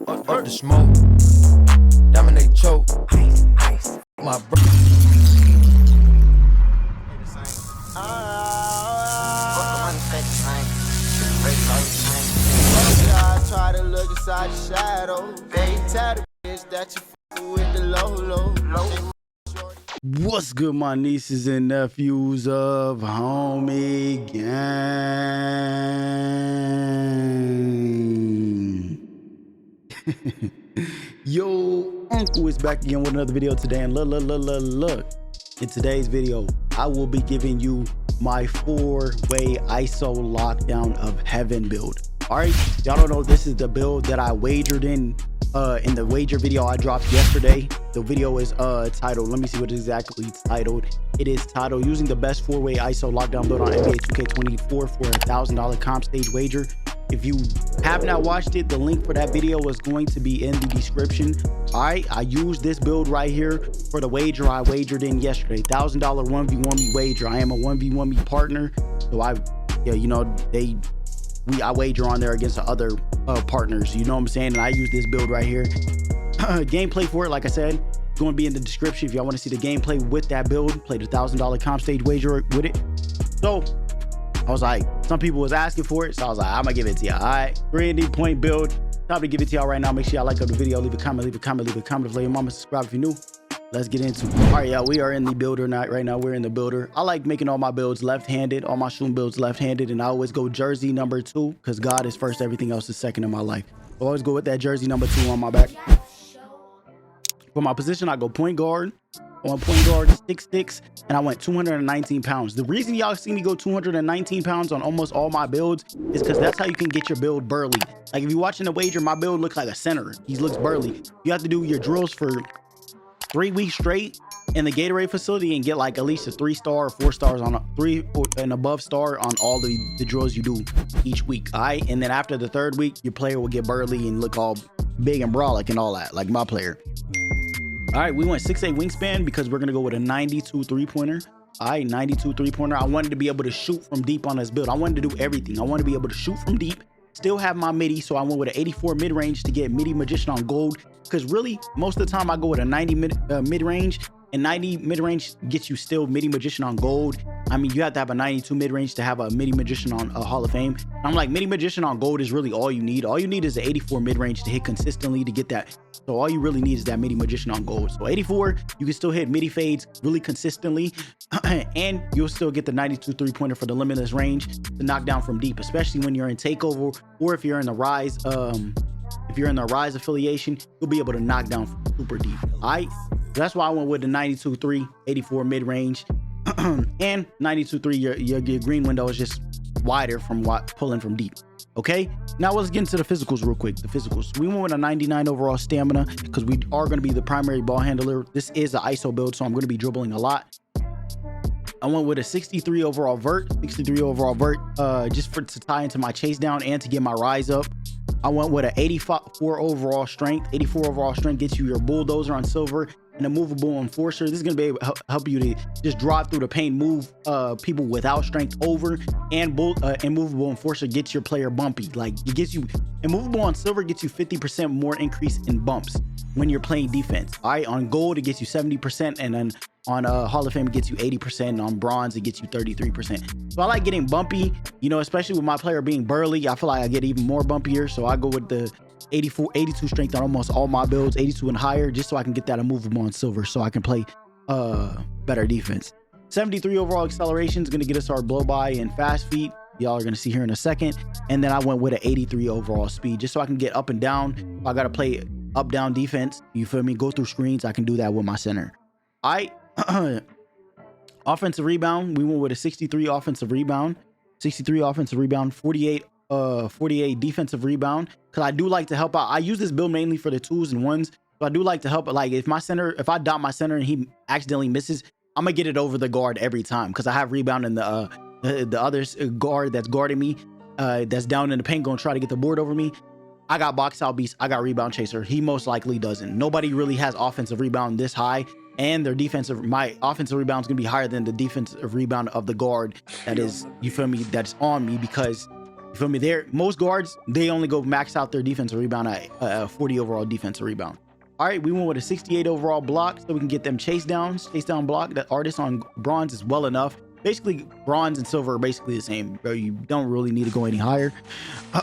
Up the smoke, dominate choke. My bro. I try to look inside the shadow. They tell the bitch that you with the low. What's good, my nieces and nephews of Homie Gang? Yo, Uncle is back again with another video today, and look. In today's video, I will be giving you my 4-way ISO lockdown of heaven build. All right, y'all don't know, this is the build that I wagered in the wager video I dropped yesterday. The video is titled, let me see what it's exactly titled. It is titled using the best 4-way ISO lockdown build on NBA2K24 for $1,000 comp stage wager. If you have not watched it, the link for that video is going to be in the description. All right, I used this build right here for the wager I wagered in yesterday. $1,000 1v1me wager. I am a 1v1me partner, so I wager on there against the other partners, you know what I'm saying? And I use this build right here. Gameplay for it, like I said, going to be in the description if y'all want to see the gameplay with that build. Played a $1,000 comp stage wager with it. So I was like, some people was asking for it, so I was like, I'm gonna give it to y'all. All right, 3 point build. Time to give it to y'all right now. Make sure y'all like up the video, leave a comment, leave a comment. Play your mama, subscribe if you're new. Let's get into it. All right, y'all, we are in the builder right now. We're in the builder. I like making all my builds left-handed, all my shooting builds left-handed, and I always go jersey number 2 because God is first, everything else is second in my life. I always go with that jersey number 2 on my back. For my position, I go point guard. On point guard, 6'6", and I went 219 pounds. The reason y'all see me go 219 pounds on almost all my builds is because that's how you can get your build burly. Like if you're watching the wager, my build looks like a center. He looks burly. You have to do your drills for 3 weeks straight in the Gatorade facility and get like at least a 3-star or 4 stars on a 3 and above star on all the drills you do each week. All right, and then after the 3rd week, your player will get burly and look all big and brolic and all that, like my player. All right, we went 6'8" wingspan because we're gonna go with a 92 3-pointer. All right, 92 3-pointer. I wanted to be able to shoot from deep on this build. I wanted to do everything. I wanted to be able to shoot from deep, still have my midi, so I went with an 84 mid-range to get midi magician on gold, because really most of the time I go with a 90 mid-range, and 90 mid-range gets you still midi magician on gold. I mean, you have to have a 92 mid-range to have a midi magician on a Hall of Fame. I'm like, midi magician on gold is really all you need. All you need is the 84 mid-range to hit consistently to get that. So all you really need is that midi magician on gold. So 84, you can still hit midi fades really consistently, and you'll still get the 92 3-pointer for the limitless range to knock down from deep, especially when you're in takeover or if you're in the rise. If you're in the rise affiliation, you'll be able to knock down from super deep. All right, that's why I went with the 92 3, 84 mid-range, and 92 3. Your green window is just wider from pulling from deep. Okay, now let's get into the physicals real quick. The physicals, we went with a 99 overall stamina because we are going to be the primary ball handler. This is an ISO build, so I'm going to be dribbling a lot. I went with a 63 overall vert, just to tie into my chase down and to get my rise up. I went with an 84 overall strength. 84 overall strength gets you your bulldozer on silver and a movable enforcer. This is going to be able to help you to just drive through the paint, move people without strength over, and movable enforcer gets your player bumpy. Like it gets you, and movable on silver gets you 50% more increase in bumps when you're playing defense. All right, on gold it gets you 70%, and then on Hall of Fame it gets you 80%, and on bronze it gets you 33%. So I like getting bumpy, you know, especially with my player being burly. I feel like I get even more bumpier, so I go with the 82 strength on almost all my builds, 82 and higher, just so I can get that immovable on silver, so I can play better defense. 73 overall acceleration is going to get us our blow by and fast feet. Y'all are going to see here in a second. And then I went with an 83 overall speed, just so I can get up and down. If I got to play up down defense, you feel me, go through screens, I can do that with my center. All right. Offensive rebound, we went with a 63 offensive rebound, 48 defensive rebound, because I do like to help out. I use this build mainly for the 2s and 1s, so I do like to help. Like if I dot my center and he accidentally misses, I'm gonna get it over the guard every time, because I have rebound in the other guard that's guarding me, that's down in the paint gonna try to get the board over me. I got box out beast, I got rebound chaser. He most likely doesn't. Nobody really has offensive rebound this high, and their defensive, my offensive rebound is gonna be higher than the defensive rebound of the guard that is, you feel me, that's on me, because You feel me? Most guards, they only go max out their defensive rebound at 40 overall defensive rebound. All right, we went with a 68 overall block so we can get them chase down block. That artist on bronze is well enough. Basically, bronze and silver are basically the same, bro. You don't really need to go any higher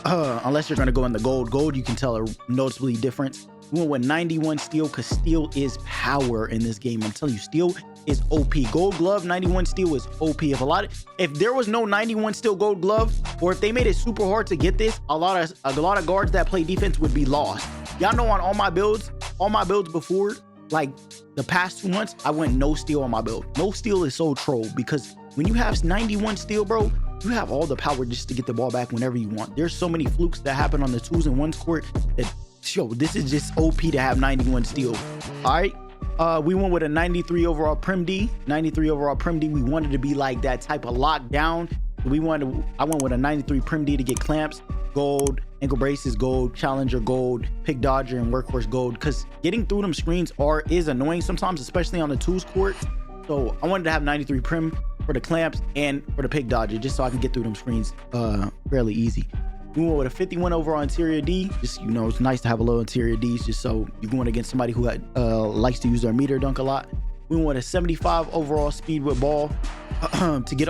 unless you're going to go in the gold. Gold, you can tell are noticeably different. We went with 91 steel because steel is power in this game. I'm telling you, steel is OP. Gold glove, 91 steel is OP. If there was no 91 steel gold glove, or if they made it super hard to get this, a lot of guards that play defense would be lost. Y'all know on all my builds before, like the past 2 months, I went no steel on my build. No steel is so troll because when you have 91 steel, bro, you have all the power just to get the ball back whenever you want. There's so many flukes that happen on the 2s and 1s court that, yo, this is just OP to have 91 steel. All right. We went with a 93 overall Prim D. 93 overall Prim D. We wanted to be like that type of lockdown. I went with a 93 Prim D to get clamps, gold, ankle braces, gold, challenger, gold, pick dodger, and workhorse gold. Because getting through them screens is annoying sometimes, especially on the 2s court. So I wanted to have 93 Prim for the clamps and for the pick dodger, just so I can get through them screens fairly easy. We went with a 51 overall interior D. Just, you know, it's nice to have a low interior D's just so you're going against somebody who likes to use their meter dunk a lot. We went with a 75 overall speed with ball to get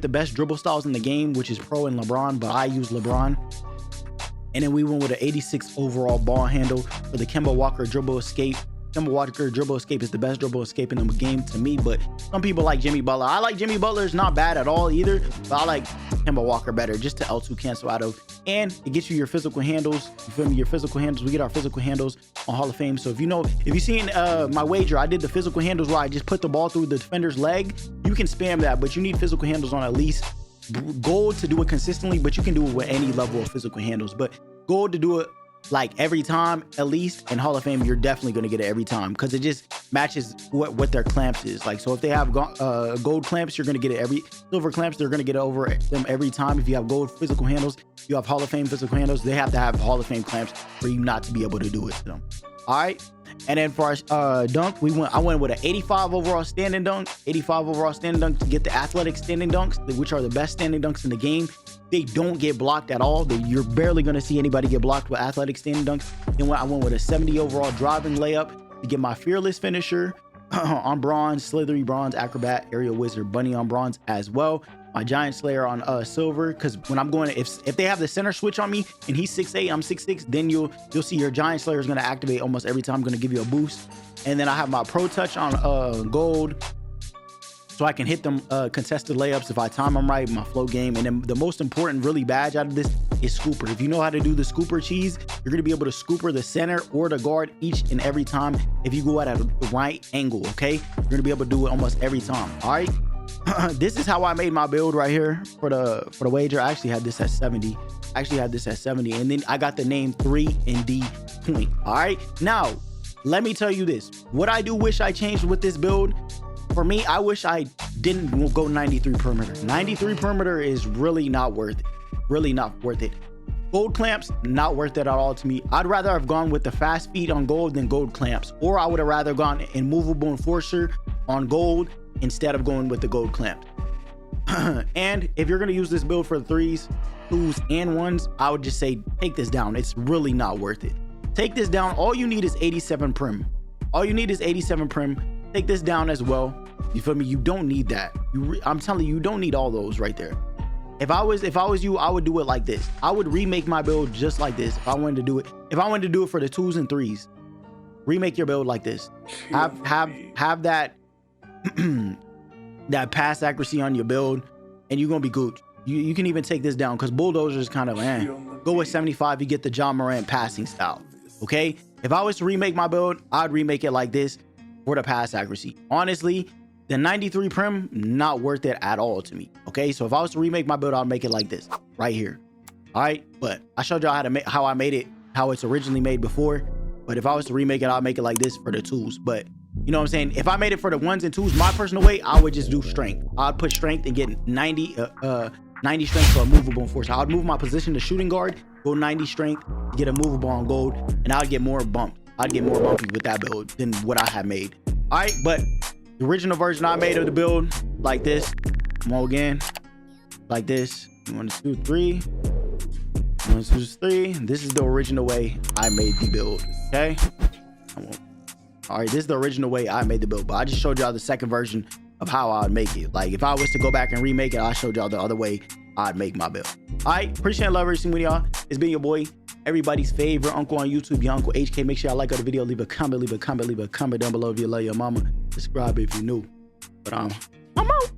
the best dribble styles in the game, which is Pro and LeBron, but I use LeBron. And then we went with an 86 overall ball handle for the Kemba Walker dribble escape. Kemba Walker dribble escape is the best dribble escape in the game to me, but some people like Jimmy Butler. I like Jimmy Butler. It's not bad at all either, but I like Kemba Walker better just to L2 cancel out of. And it gets you your physical handles. You feel me? Your physical handles. We get our physical handles on Hall of Fame. So if you've seen my wager, I did the physical handles where I just put the ball through the defender's leg. You can spam that, but you need physical handles on at least gold to do it consistently, but you can do it with any level of physical handles. But gold to do it like every time at least, and Hall of Fame you're definitely going to get it every time because it just matches what their clamps is like. So if they have gold clamps, you're going to get it silver clamps, they're going to get over them every time. If you have gold physical handles, you have Hall of Fame physical handles, they have to have Hall of Fame clamps for you not to be able to do it to them. All right. And then for our dunk, I went with an 85 overall standing dunk. 85 overall standing dunk to get the athletic standing dunks, which are the best standing dunks in the game. They don't get blocked at all. You're barely going to see anybody get blocked with athletic standing dunks. Then I went with a 70 overall driving layup to get my fearless finisher on bronze, slithery bronze, acrobat, aerial wizard, bunny on bronze as well. My giant slayer on silver, because when I'm going, if they have the center switch on me and he's 6'8", I'm 6'6", then you'll see your giant slayer is going to activate almost every time. I'm going to give you a boost. And then I have my pro touch on gold, so I can hit them contested layups if I time them right, my flow game. And then the most important really badge out of this is scooper. If you know how to do the scooper cheese, you're going to be able to scooper the center or the guard each and every time if you go at a right angle, okay? You're going to be able to do it almost every time, all right? This is how I made my build right here for the wager. I actually had this at 70. And then I got the name 3 and D point. All right. Now, let me tell you this. What I do wish I changed with this build, for me, I wish I didn't go 93 perimeter. 93 perimeter is really not worth it. Really not worth it. Gold clamps, not worth it at all to me. I'd rather have gone with the fast feet on gold than gold clamps. Or I would have rather gone immovable enforcer on gold instead of going with the gold clamp. And if you're going to use this build for the 3s, 2s, and 1s, I would just say take this down. It's really not worth it. Take this down. All you need is 87 prim. Take this down as well. You feel me? You don't need that. I'm telling you, you don't need all those right there. If I was you, I would do it like this. I would remake my build just like this. If I wanted to do it for the 2s and 3s, remake your build like this. Have that that pass accuracy on your build, and you're gonna be good. You can even take this down because bulldozer is kind of go with 75. You get the John Morant passing style. Okay, if I was to remake my build, I'd remake it like this for the pass accuracy. Honestly, the 93 prim, not worth it at all to me. Okay, so if I was to remake my build, I'd make it like this right here. All right, but I showed y'all how I made it, how it's originally made before. But if I was to remake it, I'll make it like this for the 2s. But you know what I'm saying? If I made it for the 1s and 2s, my personal way, I would just do strength. I'd put strength and get 90 strength for a movable enforcer. I'd move my position to shooting guard, go 90 strength, get a movable on gold, and I'd get more bumped. I'd get more bumpy with that build than what I had made. All right, but the original version I made of the build, like this. Come on again. Like this. 1, 2, 3. 1, 2, 3. This is the original way I made the build. Okay. All right, this is the original way I made the build, but I just showed y'all the second version of how I would make it. Like if I was to go back and remake it, I showed y'all the other way I'd make my build. All right, appreciate and love every single one of y'all. It's been your boy, everybody's favorite uncle on YouTube, your Uncle HK. Make sure y'all like the video, leave a comment down below if you love your mama. Subscribe if you're new. But I'm out.